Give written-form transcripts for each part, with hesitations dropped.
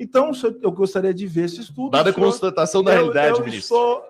Então, eu gostaria de ver esse estudo. Dada a constatação da realidade, ministro.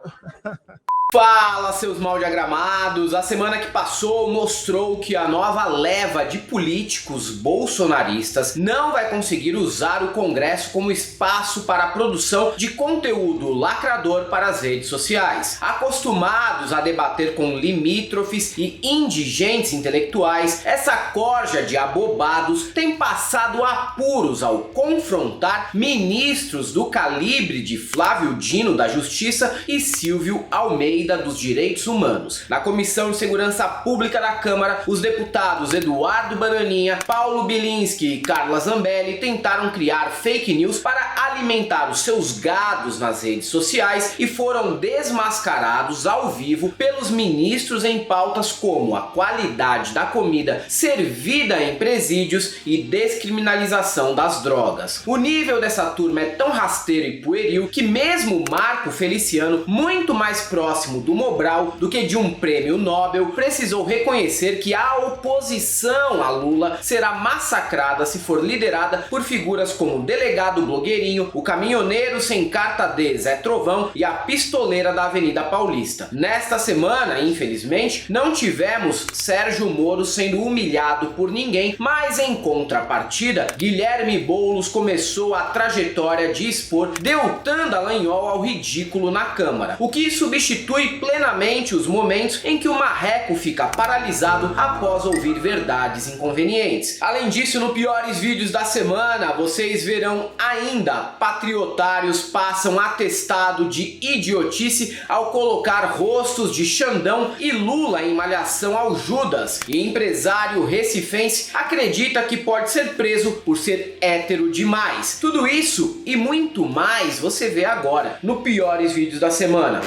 Fala, seus mal diagramados! A semana que passou mostrou que a nova leva de políticos bolsonaristas não vai conseguir usar o Congresso como espaço para a produção de conteúdo lacrador para as redes sociais. Acostumados a debater com limítrofes e indigentes intelectuais, essa corja de abobados tem passado apuros ao confrontar ministros do calibre de Flávio Dino da Justiça e Silvio Almeida dos Direitos Humanos. Na Comissão de Segurança Pública da Câmara, os deputados Eduardo Bananinha, Paulo Bilinski e Carla Zambelli tentaram criar fake news para alimentar os seus gados nas redes sociais e foram desmascarados ao vivo pelos ministros em pautas como a qualidade da comida servida em presídios e descriminalização das drogas. O nível dessa turma é tão rasteiro e pueril que mesmo Marco Feliciano, muito mais próximo do Mobral do que de um prêmio Nobel, precisou reconhecer que a oposição a Lula será massacrada se for liderada por figuras como o delegado blogueirinho, o caminhoneiro sem carta D Zé Trovão e a pistoleira da Avenida Paulista. Nesta semana, infelizmente, não tivemos Sérgio Moro sendo humilhado por ninguém, mas em contrapartida, Guilherme Boulos começou a trajetória de expor Deltan Dallagnol ao ridículo na Câmara, o que substitui plenamente os momentos em que o marreco fica paralisado após ouvir verdades inconvenientes. Além disso, no Piores Vídeos da Semana, vocês verão ainda patriotários passam atestado de idiotice ao colocar rostos de Xandão e Lula em malhação ao Judas, e empresário recifense acredita que pode ser preso por ser hétero demais. Tudo isso e muito mais você vê agora no Piores Vídeos da Semana.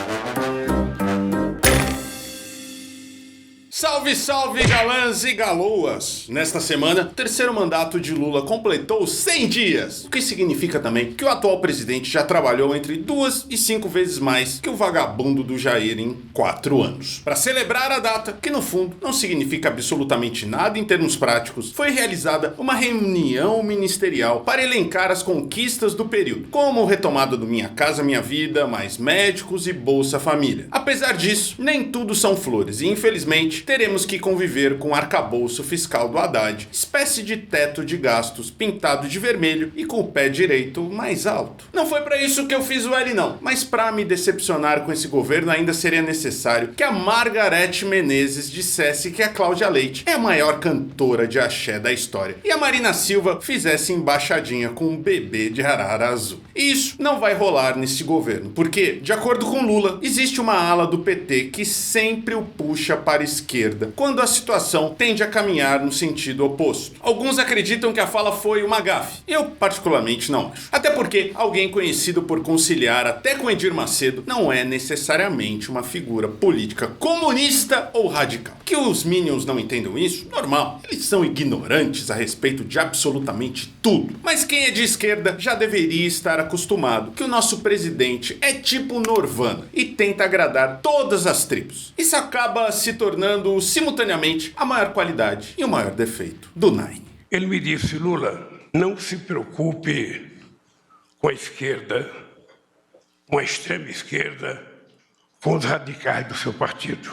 Salve, salve, galãs e galoas! Nesta semana, o terceiro mandato de Lula completou 100 dias, o que significa também que o atual presidente já trabalhou entre 2 e 5 vezes mais que o vagabundo do Jair em 4 anos. Para celebrar a data, que no fundo não significa absolutamente nada em termos práticos, foi realizada uma reunião ministerial para elencar as conquistas do período, como retomada do Minha Casa Minha Vida, mais médicos e Bolsa Família. Apesar disso, nem tudo são flores e infelizmente teremos que conviver com o arcabouço fiscal do Haddad, espécie de teto de gastos pintado de vermelho e com o pé direito mais alto. Não foi para isso que eu fiz o L não, mas para me decepcionar com esse governo ainda seria necessário que a Margareth Menezes dissesse que a Cláudia Leite é a maior cantora de axé da história e a Marina Silva fizesse embaixadinha com um bebê de arara azul. E isso não vai rolar nesse governo, porque, de acordo com Lula, existe uma ala do PT que sempre o puxa para a esquerda quando a situação tende a caminhar no sentido oposto. Alguns acreditam que a fala foi uma gafe. Eu particularmente não acho. Até porque alguém conhecido por conciliar até com Edir Macedo não é necessariamente uma figura política comunista ou radical. Que os Minions não entendam isso? Normal. Eles são ignorantes a respeito de absolutamente tudo. Mas quem é de esquerda já deveria estar acostumado que o nosso presidente é tipo Norvana e tenta agradar todas as tribos. Isso acaba se tornando simultaneamente a maior qualidade e o maior defeito do Nine. Ele me disse: Lula, não se preocupe com a esquerda, com a extrema esquerda, com os radicais do seu partido.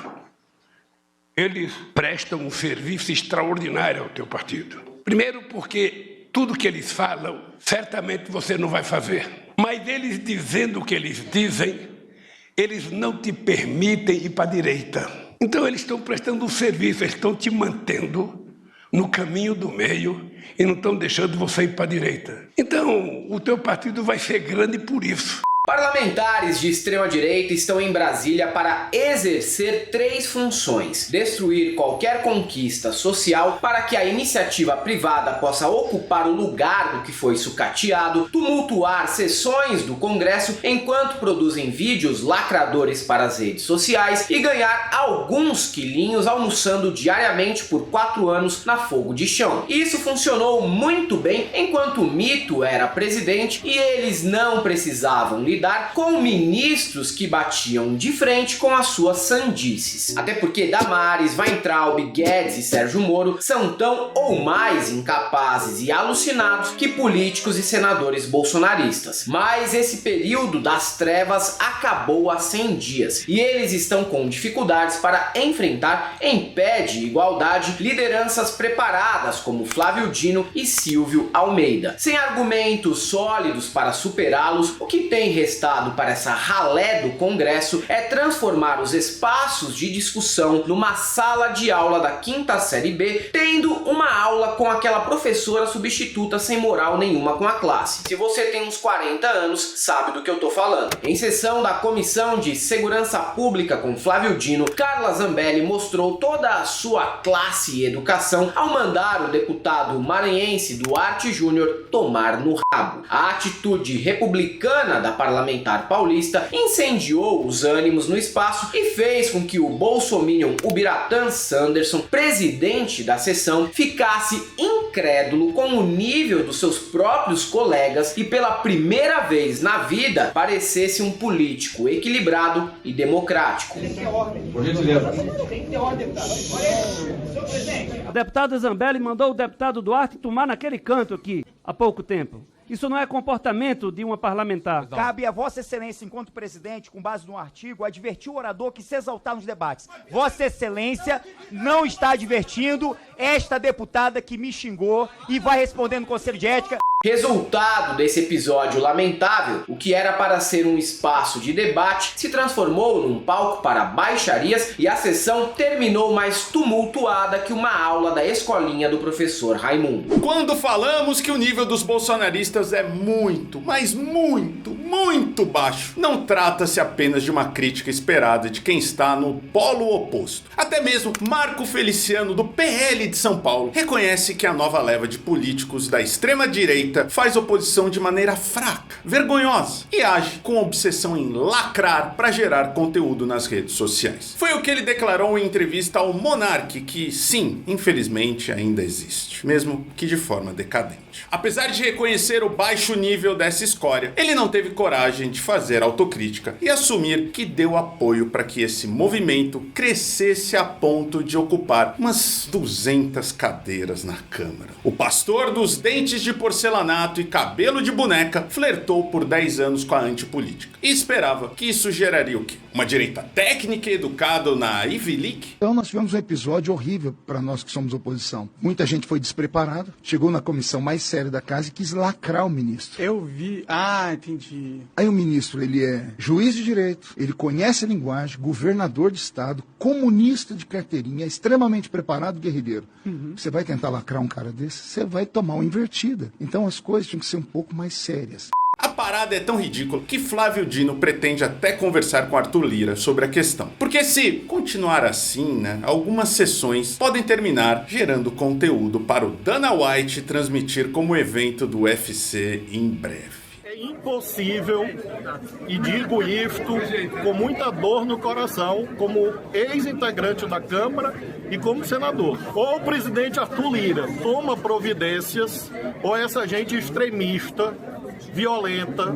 Eles prestam um serviço extraordinário ao teu partido. Primeiro porque tudo que eles falam, certamente você não vai fazer. Mas eles dizendo o que eles dizem, eles não te permitem ir para a direita. Então eles estão prestando um serviço, eles estão te mantendo no caminho do meio e não estão deixando você ir para a direita. Então o teu partido vai ser grande por isso. Parlamentares de extrema-direita estão em Brasília para exercer 3 funções: destruir qualquer conquista social para que a iniciativa privada possa ocupar o lugar do que foi sucateado, tumultuar sessões do Congresso enquanto produzem vídeos lacradores para as redes sociais e ganhar alguns quilinhos almoçando diariamente por 4 anos na Fogo de Chão. Isso funcionou muito bem enquanto o mito era presidente e eles não precisavam lidar lidar com ministros que batiam de frente com as suas sandices. Até porque Damares, Weintraub, Guedes e Sérgio Moro são tão ou mais incapazes e alucinados que políticos e senadores bolsonaristas. Mas esse período das trevas acabou há 100 dias e eles estão com dificuldades para enfrentar, em pé de igualdade, lideranças preparadas como Flávio Dino e Silvio Almeida. Sem argumentos sólidos para superá-los, o que tem restado para essa ralé do Congresso é transformar os espaços de discussão numa sala de aula da 5ª série B, tendo uma aula com aquela professora substituta sem moral nenhuma com a classe. Se você tem uns 40 anos, sabe do que eu tô falando. Em sessão da Comissão de Segurança Pública com Flávio Dino, Carla Zambelli mostrou toda a sua classe e educação ao mandar o deputado maranhense Duarte Júnior tomar no rabo. A atitude republicana da parlamentar paulista incendiou os ânimos no espaço e fez com que o bolsominion Ubiratan Sanderson, presidente da sessão, ficasse incrédulo com o nível dos seus próprios colegas e pela primeira vez na vida parecesse um político equilibrado e democrático. Por gentileza. Tem que ter ordem, deputado. Senhor presidente. A deputada Zambelli mandou o deputado Duarte tomar naquele canto aqui, há pouco tempo. Isso não é comportamento de uma parlamentar. Cabe a Vossa Excelência, enquanto presidente, com base no artigo, advertir o orador que se exaltar nos debates. Vossa Excelência não está advertindo esta deputada que me xingou e vai responder no Conselho de Ética. Resultado desse episódio lamentável, o que era para ser um espaço de debate se transformou num palco para baixarias e a sessão terminou mais tumultuada que uma aula da escolinha do professor Raimundo. Quando falamos que o nível dos bolsonaristas é muito, mas muito baixo, não trata-se apenas de uma crítica esperada de quem está no polo oposto. Até mesmo Marco Feliciano, do PL de São Paulo, reconhece que a nova leva de políticos da extrema-direita faz oposição de maneira fraca, vergonhosa e age com obsessão em lacrar para gerar conteúdo nas redes sociais. Foi o que ele declarou em entrevista ao Monark, que sim, infelizmente ainda existe, mesmo que de forma decadente. Apesar de reconhecer o baixo nível dessa escória, ele não teve coragem de fazer autocrítica e assumir que deu apoio para que esse movimento crescesse a ponto de ocupar umas 200 cadeiras na Câmara. O pastor dos dentes de porcelanato e cabelo de boneca flertou por 10 anos com a antipolítica e esperava que isso geraria o quê? Uma direita técnica e educada na Ivy League? Então nós tivemos um episódio horrível para nós que somos oposição. Muita gente foi despreparada, chegou na comissão mais séria da casa e quis lacrar o ministro. Eu vi. Entendi. Aí o ministro, ele é juiz de direito, ele conhece a linguagem, governador de estado, comunista de carteirinha, extremamente preparado, guerrilheiro. Você vai tentar lacrar um cara desse, você vai tomar uma invertida. Então as coisas tinham que ser um pouco mais sérias. A parada é tão ridícula que Flávio Dino pretende até conversar com Arthur Lira sobre a questão. Porque se continuar assim, algumas sessões podem terminar gerando conteúdo para o Dana White transmitir como evento do UFC em breve. É impossível, e digo isto com muita dor no coração, como ex-integrante da Câmara e como senador. Ou o presidente Arthur Lira toma providências, ou essa gente extremista, violenta,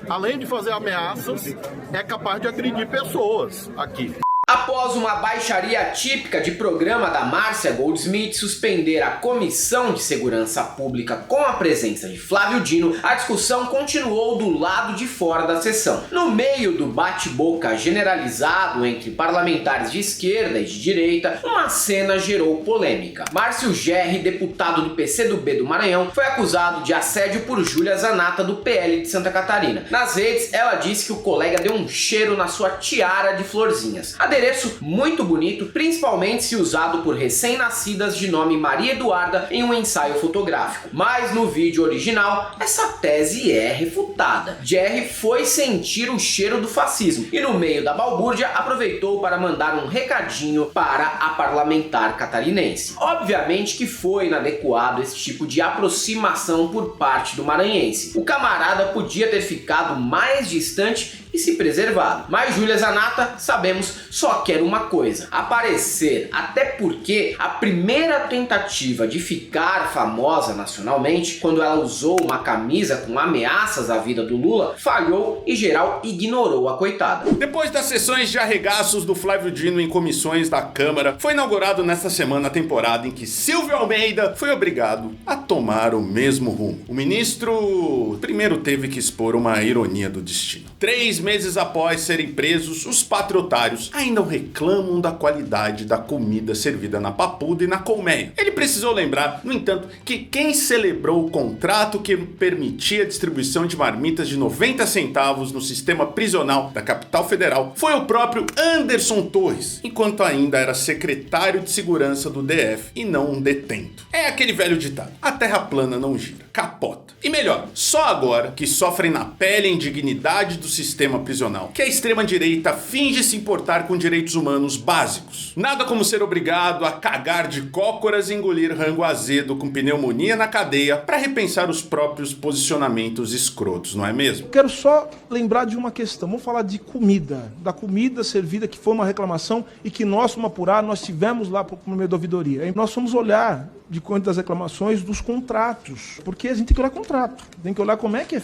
além de fazer ameaças, é capaz de agredir pessoas aqui. Após uma baixaria típica de programa da Márcia Goldsmith suspender a Comissão de Segurança Pública com a presença de Flávio Dino, a discussão continuou do lado de fora da sessão. No meio do bate-boca generalizado entre parlamentares de esquerda e de direita, uma cena gerou polêmica. Márcio Gerri, deputado do PCdoB do Maranhão, foi acusado de assédio por Júlia Zanata, do PL de Santa Catarina. Nas redes, ela disse que o colega deu um cheiro na sua tiara de florzinhas. Adereço muito bonito, principalmente se usado por recém-nascidas de nome Maria Eduarda em um ensaio fotográfico. Mas no vídeo original, essa tese é refutada. Gerri foi sentir o cheiro do fascismo e no meio da balbúrdia aproveitou para mandar um recadinho para a parlamentar catarinense. Obviamente que foi inadequado esse tipo de aproximação por parte do maranhense. O camarada podia ter ficado mais distante e se preservado. Mas Júlia Zanatta, sabemos, só quer uma coisa: aparecer, até porque a primeira tentativa de ficar famosa nacionalmente, quando ela usou uma camisa com ameaças à vida do Lula, falhou e geral ignorou a coitada. Depois das sessões de arregaços do Flávio Dino em comissões da Câmara, foi inaugurado nesta semana a temporada em que Silvio Almeida foi obrigado a tomar o mesmo rumo. O ministro primeiro teve que expor uma ironia do destino. 3 meses após serem presos, os patriotários ainda reclamam da qualidade da comida servida na Papuda e na Colmeia. Ele precisou lembrar, no entanto, que quem celebrou o contrato que permitia a distribuição de marmitas de 90 centavos no sistema prisional da capital federal foi o próprio Anderson Torres, enquanto ainda era secretário de segurança do DF e não um detento. É aquele velho ditado: a terra plana não gira, capota. E melhor, só agora que sofrem na pele a indignidade do sistema prisional, que a extrema-direita finge se importar com direitos humanos básicos. Nada como ser obrigado a cagar de cócoras e engolir rango azedo com pneumonia na cadeia para repensar os próprios posicionamentos escrotos, não é mesmo? Quero só lembrar de uma questão. Vamos falar de comida. Da comida servida, que foi uma reclamação e que nós, como apurado, nós tivemos lá por meio da ouvidoria. E nós fomos olhar de conta das reclamações dos contratos, porque a gente tem que olhar contrato, tem que olhar como é que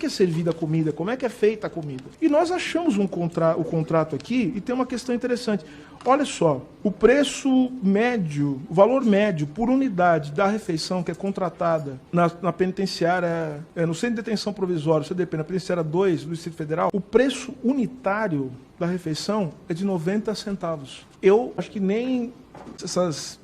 é servida a comida, como é que é feita a comida. E nós achamos o contrato aqui e tem uma questão interessante. Olha só, o preço médio, o valor médio por unidade da refeição que é contratada na penitenciária, no Centro de Detenção Provisória, CDP, na penitenciária 2 do Distrito Federal, o preço unitário da refeição é de 90 centavos. Eu acho que nem essas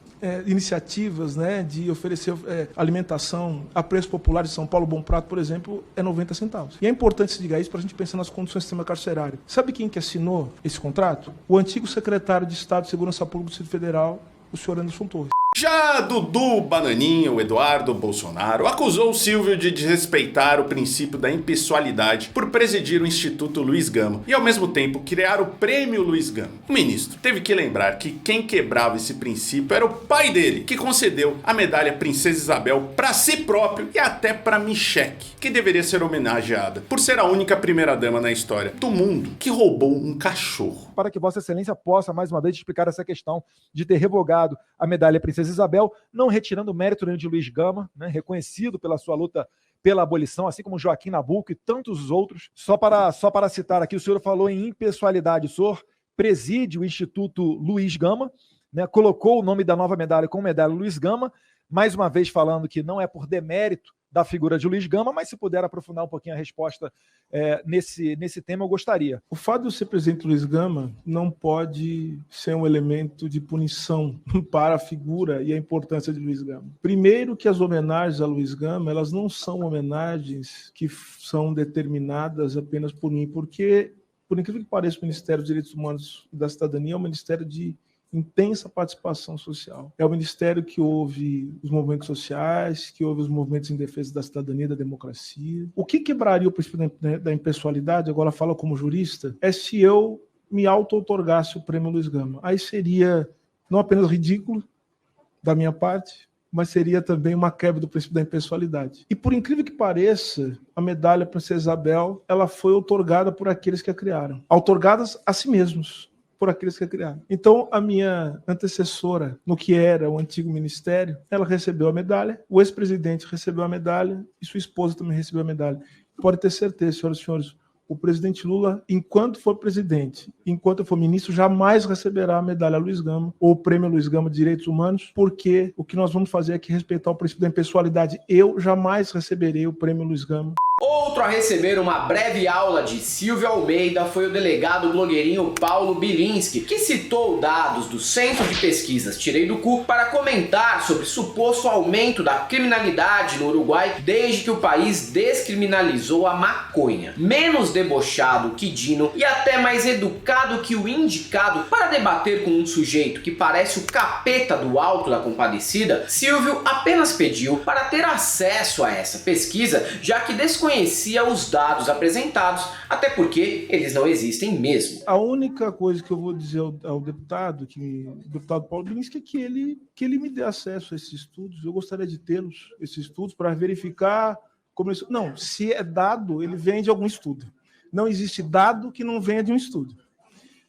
iniciativas, né, de oferecer alimentação a preço popular de São Paulo, Bom Prato, por exemplo, é 90 centavos. E é importante se dizer isso para a gente pensar nas condições do sistema carcerário. Sabe quem que assinou esse contrato? O antigo secretário de Estado de Segurança Pública do Distrito Federal, o senhor Anderson Torres. Já Dudu Bananinha, o Eduardo Bolsonaro, acusou o Silvio de desrespeitar o princípio da impessoalidade por presidir o Instituto Luiz Gama e, ao mesmo tempo, criar o Prêmio Luiz Gama. O ministro teve que lembrar que quem quebrava esse princípio era o pai dele, que concedeu a medalha Princesa Isabel para si próprio e até para Michele, que deveria ser homenageada por ser a única primeira-dama na história do mundo que roubou um cachorro. Para que Vossa Excelência possa, mais uma vez, explicar essa questão de ter revogado a medalha Princesa Isabel, não retirando o mérito de Luiz Gama, né, reconhecido pela sua luta pela abolição, assim como Joaquim Nabuco e tantos outros. Só para citar aqui, o senhor falou em impessoalidade. O senhor preside o Instituto Luiz Gama, né, colocou o nome da nova medalha como medalha Luiz Gama, mais uma vez falando que não é por demérito da figura de Luiz Gama, mas se puder aprofundar um pouquinho a resposta nesse tema, eu gostaria. O fato de ser presidente Luiz Gama não pode ser um elemento de punição para a figura e a importância de Luiz Gama. Primeiro que as homenagens a Luiz Gama, elas não são homenagens que são determinadas apenas por mim, porque, por incrível que pareça, o Ministério dos Direitos Humanos e da Cidadania é um ministério de intensa participação social. É o ministério que ouve os movimentos sociais, que ouve os movimentos em defesa da cidadania e da democracia. O que quebraria o princípio da impessoalidade, agora falo como jurista, é se eu me auto-outorgasse o Prêmio Luiz Gama. Aí seria não apenas ridículo da minha parte, mas seria também uma quebra do princípio da impessoalidade. E por incrível que pareça, a medalha Princesa Isabel, ela foi outorgada por aqueles que a criaram. Outorgadas a si mesmos, por aqueles que a criaram. Então, a minha antecessora, no que era o antigo ministério, ela recebeu a medalha, o ex-presidente recebeu a medalha e sua esposa também recebeu a medalha. Pode ter certeza, senhoras e senhores, o presidente Lula, enquanto for presidente, enquanto for ministro, jamais receberá a medalha Luiz Gama ou o Prêmio Luiz Gama de Direitos Humanos, porque o que nós vamos fazer aqui é respeitar o princípio da impessoalidade. Eu jamais receberei o Prêmio Luiz Gama. Outro a receber uma breve aula de Silvio Almeida foi o delegado blogueirinho Paulo Bilinski, que citou dados do Centro de Pesquisas Tirei do Cu para comentar sobre suposto aumento da criminalidade no Uruguai desde que o país descriminalizou a maconha. Menos debochado que Dino e até mais educado que o indicado para debater com um sujeito que parece o capeta do Alto da Compadecida, Silvio apenas pediu para ter acesso a essa pesquisa, já que desconhecia os dados apresentados, até porque eles não existem mesmo. A única coisa que eu vou dizer ao deputado, o deputado Paulo Bilinski, é que ele me dê acesso a esses estudos. Eu gostaria de tê-los, esses estudos, para verificar como isso. Não, se é dado, ele vem de algum estudo. Não existe dado que não venha de um estudo.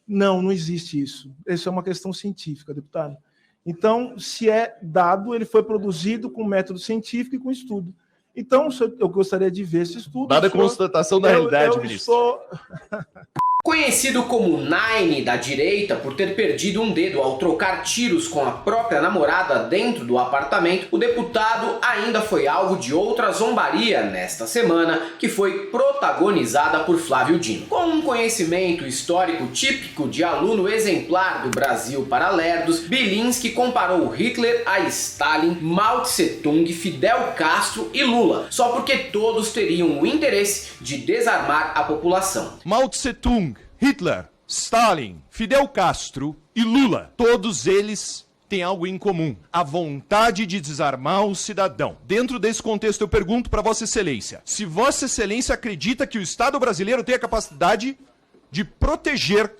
Não existe isso. Isso é uma questão científica, deputado. Então, se é dado, ele foi produzido com método científico e com estudo. Então, eu gostaria de ver esse estudo. Dada a constatação da realidade, ministro. Conhecido como Nine da direita por ter perdido um dedo ao trocar tiros com a própria namorada dentro do apartamento, o deputado ainda foi alvo de outra zombaria nesta semana, que foi protagonizada por Flávio Dino. Com um conhecimento histórico típico de aluno exemplar do Brasil para lerdos, Bilinski comparou Hitler a Stalin, Mao Tse-tung, Fidel Castro e Lula, só porque todos teriam o interesse de desarmar a população. Mao Tse-tung, Hitler, Stalin, Fidel Castro e Lula, todos eles têm algo em comum: a vontade de desarmar o cidadão. Dentro desse contexto eu pergunto para Vossa Excelência, se Vossa Excelência acredita que o Estado brasileiro tem a capacidade de proteger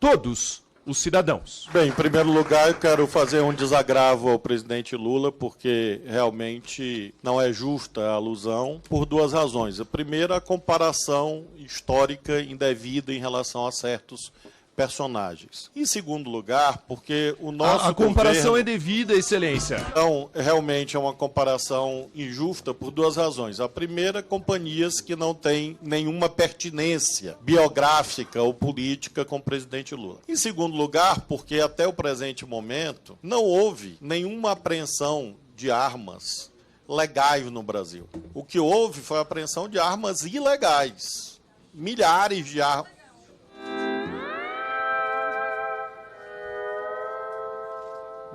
todos os cidadãos. Bem, em primeiro lugar, eu quero fazer um desagravo ao presidente Lula, porque realmente não é justa a alusão, por duas razões. A primeira, a comparação histórica indevida em relação a certos personagens. Em segundo lugar, porque o nosso A comparação governo... é devida, Excelência. Então, realmente é uma comparação injusta por duas razões. A primeira, companhias que não têm nenhuma pertinência biográfica ou política com o presidente Lula. Em segundo lugar, porque até o presente momento não houve nenhuma apreensão de armas legais no Brasil. O que houve foi a apreensão de armas ilegais. Milhares de armas.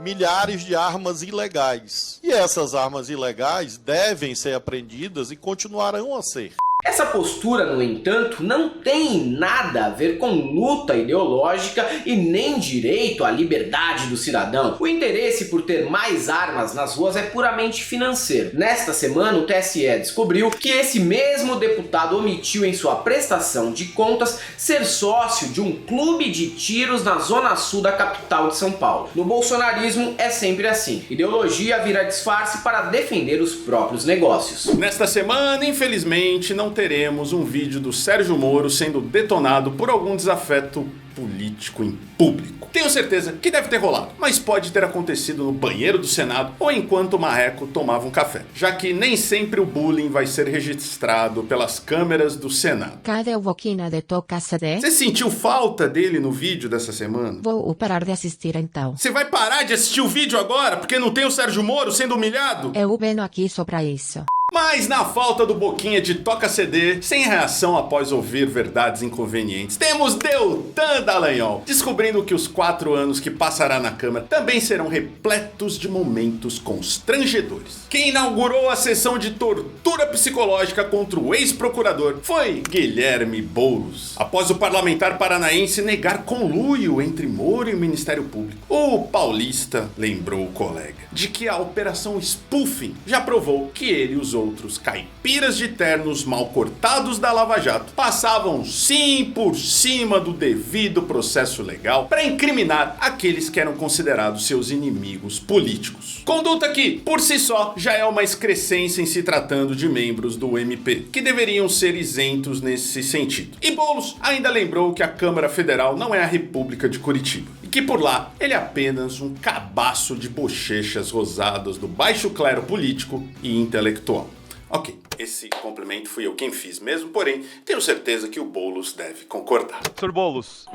Milhares de armas ilegais. E essas armas ilegais devem ser apreendidas e continuarão a ser. Essa postura, no entanto, não tem nada a ver com luta ideológica e nem direito à liberdade do cidadão. O interesse por ter mais armas nas ruas é puramente financeiro. Nesta semana, o TSE descobriu que esse mesmo deputado omitiu em sua prestação de contas ser sócio de um clube de tiros na zona sul da capital de São Paulo. No bolsonarismo é sempre assim. Ideologia vira disfarce para defender os próprios negócios. Nesta semana, infelizmente, não teremos um vídeo do Sérgio Moro sendo detonado por algum desafeto político em público. Tenho certeza que deve ter rolado, mas pode ter acontecido no banheiro do Senado ou enquanto o marreco tomava um café, já que nem sempre o bullying vai ser registrado pelas câmeras do Senado. Cadê o Boquinha de Toca CD? Você sentiu falta dele no vídeo dessa semana? Vou parar de assistir então. Você vai parar de assistir o vídeo agora porque não tem o Sérgio Moro sendo humilhado? Eu venho aqui só pra isso. Mas na falta do Boquinha de Toca CD, sem reação após ouvir verdades inconvenientes, temos Deltan Dallagnol, descobrindo que os 4 anos que passará na Câmara também serão repletos de momentos constrangedores. Quem inaugurou a sessão de tortura psicológica contra o ex-procurador foi Guilherme Boulos, após o parlamentar paranaense negar conluio entre Moro e o Ministério Público. O paulista lembrou o colega de que a operação Spoofing já provou que ele e os outros caipiras de ternos mal cortados da Lava Jato passavam sim por cima do devido processo legal para incriminar aqueles que eram considerados seus inimigos políticos. Conduta que, por si só, já é uma excrescência em se tratando de membros do MP, que deveriam ser isentos nesse sentido. E Boulos ainda lembrou que a Câmara Federal não é a República de Curitiba, e que por lá ele é apenas um cabaço de bochechas rosadas do baixo clero político e intelectual. Ok, esse complemento fui eu quem fiz mesmo, porém tenho certeza que o Boulos deve concordar. Sr. Boulos,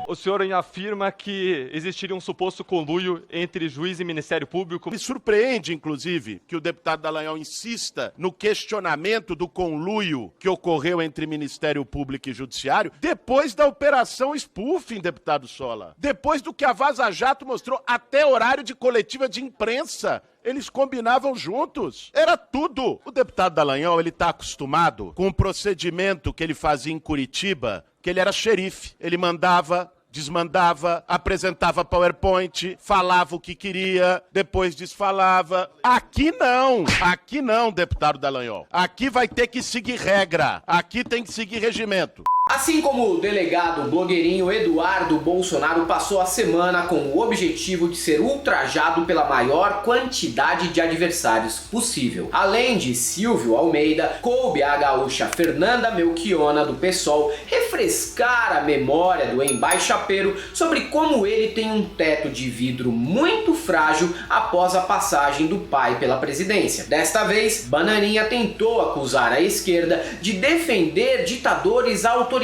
o senhor afirma que existiria um suposto conluio entre juiz e Ministério Público. Me surpreende, inclusive, que o deputado Dallagnol insista no questionamento do conluio que ocorreu entre Ministério Público e Judiciário depois da operação Spoofing, deputado Sola. Depois do que a Vaza Jato mostrou até horário de coletiva de imprensa. Eles combinavam juntos. Era tudo. O deputado Dallagnol, ele tá acostumado com o procedimento que ele fazia em Curitiba, que ele era xerife. Ele mandava, desmandava, apresentava PowerPoint, falava o que queria, depois desfalava. Aqui não, deputado Dallagnol. Aqui vai ter que seguir regra, aqui tem que seguir regimento. Assim como o delegado blogueirinho Eduardo Bolsonaro passou a semana com o objetivo de ser ultrajado pela maior quantidade de adversários possível. Além de Silvio Almeida, coube à gaúcha Fernanda Melchiona do PSOL refrescar a memória do embaixapeiro sobre como ele tem um teto de vidro muito frágil após a passagem do pai pela presidência. Desta vez, Bananinha tentou acusar a esquerda de defender ditadores autoritários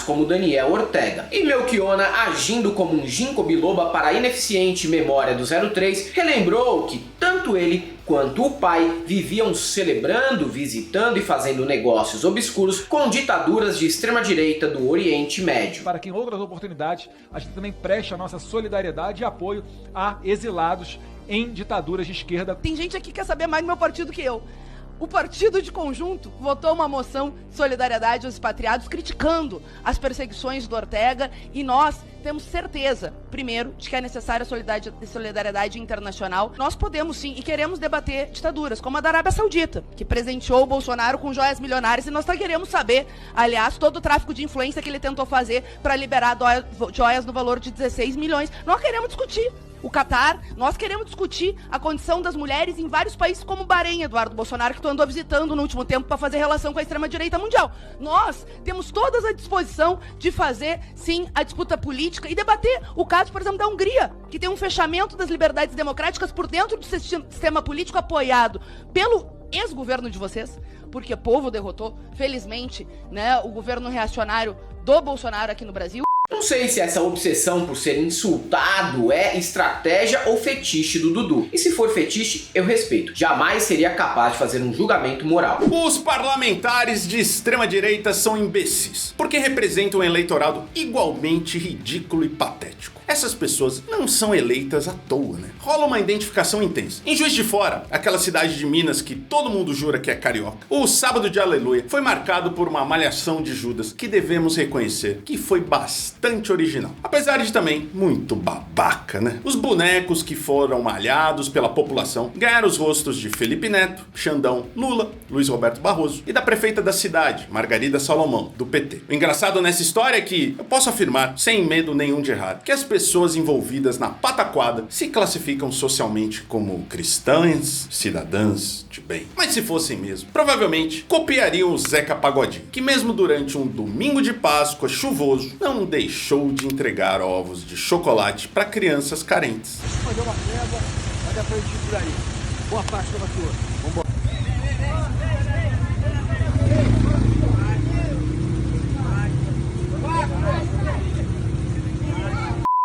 como Daniel Ortega. E Melchiona, agindo como um ginkgo biloba para a ineficiente memória do 03, relembrou que tanto ele quanto o pai viviam celebrando, visitando e fazendo negócios obscuros com ditaduras de extrema-direita do Oriente Médio. Para que em outras oportunidades a gente também preste a nossa solidariedade e apoio a exilados em ditaduras de esquerda. Tem gente aqui que quer saber mais do meu partido que eu. O Partido de Conjunto votou uma moção de solidariedade aos expatriados criticando as perseguições do Ortega e nós temos certeza, primeiro, de que é necessária a solidariedade internacional. Nós podemos sim e queremos debater ditaduras, como a da Arábia Saudita, que presenteou o Bolsonaro com joias milionárias e nós só queremos saber, aliás, todo o tráfico de influência que ele tentou fazer para liberar joias no valor de 16 milhões. Nós queremos discutir o Catar, nós queremos discutir a condição das mulheres em vários países como Bahrein, Eduardo Bolsonaro, que tu andou visitando no último tempo para fazer relação com a extrema-direita mundial. Nós temos todas a disposição de fazer, sim, a disputa política e debater o caso, por exemplo, da Hungria, que tem um fechamento das liberdades democráticas por dentro do sistema político apoiado pelo ex-governo de vocês, porque o povo derrotou, felizmente, né, o governo reacionário do Bolsonaro aqui no Brasil. Não sei se essa obsessão por ser insultado é estratégia ou fetiche do Dudu. E se for fetiche, eu respeito. Jamais seria capaz de fazer um julgamento moral. Os parlamentares de extrema-direita são imbecis, porque representam um eleitorado igualmente ridículo e patético. Essas pessoas não são eleitas à toa, né? Rola uma identificação intensa. Em Juiz de Fora, aquela cidade de Minas que todo mundo jura que é carioca, o Sábado de Aleluia foi marcado por uma malhação de Judas que devemos reconhecer que foi bastante original. Apesar de também muito babaca, né? Os bonecos que foram malhados pela população ganharam os rostos de Felipe Neto, Xandão, Lula, Luiz Roberto Barroso e da prefeita da cidade, Margarida Salomão, do PT. O engraçado nessa história é que eu posso afirmar, sem medo nenhum de errar, que as pessoas envolvidas na pataquada se classificam socialmente como cristãs, cidadãs de bem. Mas se fossem mesmo, provavelmente copiariam o Zeca Pagodinho, que mesmo durante um domingo de Páscoa chuvoso, não deixou de entregar ovos de chocolate para crianças carentes. Vou fazer uma treva, vai dar pra gente ir por aí. Boa Páscoa pra todos. Vambora.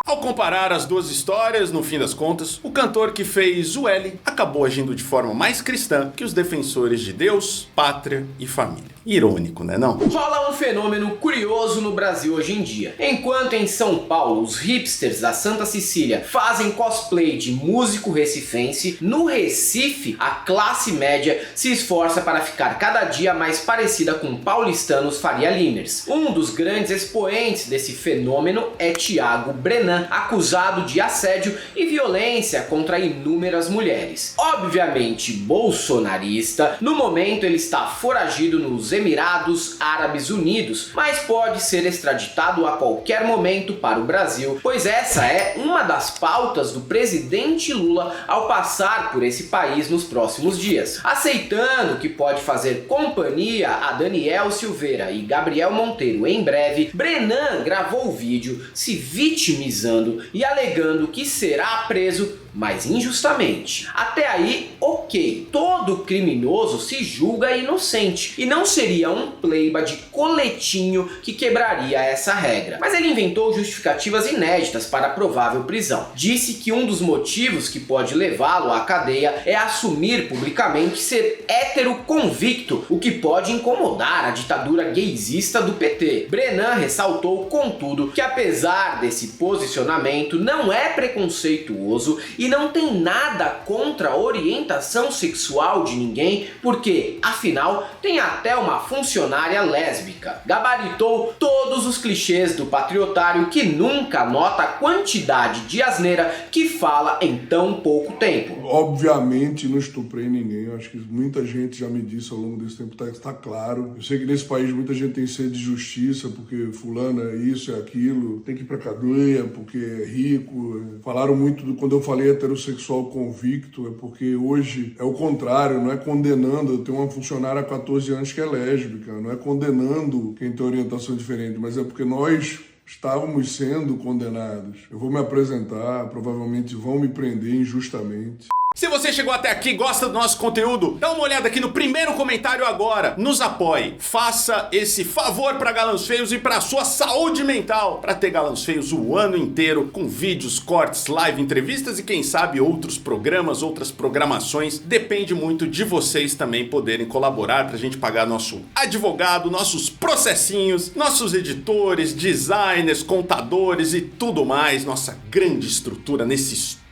Ao comparar as duas histórias, no fim das contas, o cantor que fez o L acabou agindo de forma mais cristã que os defensores de Deus, pátria e família. Irônico, né não? Rola um fenômeno curioso no Brasil hoje em dia. Enquanto em São Paulo os hipsters da Santa Cecília fazem cosplay de músico recifense, no Recife a classe média se esforça para ficar cada dia mais parecida com paulistanos Faria Limers. Um dos grandes expoentes desse fenômeno é Thiago Brenan, acusado de assédio e violência contra inúmeras mulheres. Obviamente bolsonarista, no momento ele está foragido nos Emirados Árabes Unidos, mas pode ser extraditado a qualquer momento para o Brasil, pois essa é uma das pautas do presidente Lula ao passar por esse país nos próximos dias. Aceitando que pode fazer companhia a Daniel Silveira e Gabriel Monteiro em breve, Brenan gravou o vídeo se vitimizando e alegando que será preso, mas injustamente. Até aí, ok, todo criminoso se julga inocente, e não seria um pleiba de coletinho que quebraria essa regra. Mas ele inventou justificativas inéditas para a provável prisão. Disse que um dos motivos que pode levá-lo à cadeia é assumir publicamente ser hétero convicto, o que pode incomodar a ditadura gaysista do PT. Brenan ressaltou, contudo, que apesar desse posicionamento não é preconceituoso e e não tem nada contra a orientação sexual de ninguém, porque, afinal, tem até uma funcionária lésbica. Gabaritou todos os clichês do patriotário que nunca nota a quantidade de asneira que fala em tão pouco tempo. Obviamente não estuprei ninguém, eu acho que muita gente já me disse ao longo desse tempo, está claro. Eu sei que nesse país muita gente tem sede de justiça, porque fulano é isso, é aquilo, tem que ir pra cadeia porque é rico. Falaram muito quando eu falei heterossexual convicto, é porque hoje é o contrário, não é condenando. Eu tenho uma funcionária há 14 anos que é lésbica, não é condenando quem tem orientação diferente, mas é porque nós estávamos sendo condenados. Eu vou me apresentar, provavelmente vão me prender injustamente. Se você chegou até aqui e gosta do nosso conteúdo, dá uma olhada aqui no primeiro comentário agora. Nos apoie. Faça esse favor para Galãs Feios e para sua saúde mental. Para ter Galãs Feios o ano inteiro, com vídeos, cortes, live, entrevistas e quem sabe outros programas, outras programações. Depende muito de vocês também poderem colaborar para a gente pagar nosso advogado, nossos processinhos, nossos editores, designers, contadores e tudo mais. Nossa grande estrutura nesse estúdio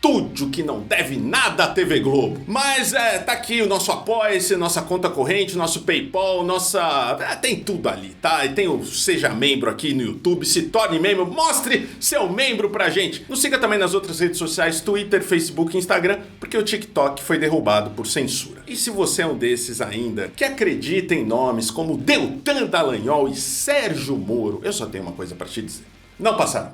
que não deve nada à TV Globo. Mas tá aqui o nosso Apoia-se, nossa conta corrente, nosso PayPal, nossa... tem tudo ali, tá? E tem o Seja Membro aqui no YouTube, se torne membro, mostre seu membro pra gente. Nos siga também nas outras redes sociais, Twitter, Facebook e Instagram, porque o TikTok foi derrubado por censura. E se você é um desses ainda, que acredita em nomes como Deltan Dallagnol e Sérgio Moro, eu só tenho uma coisa pra te dizer. Não passaram.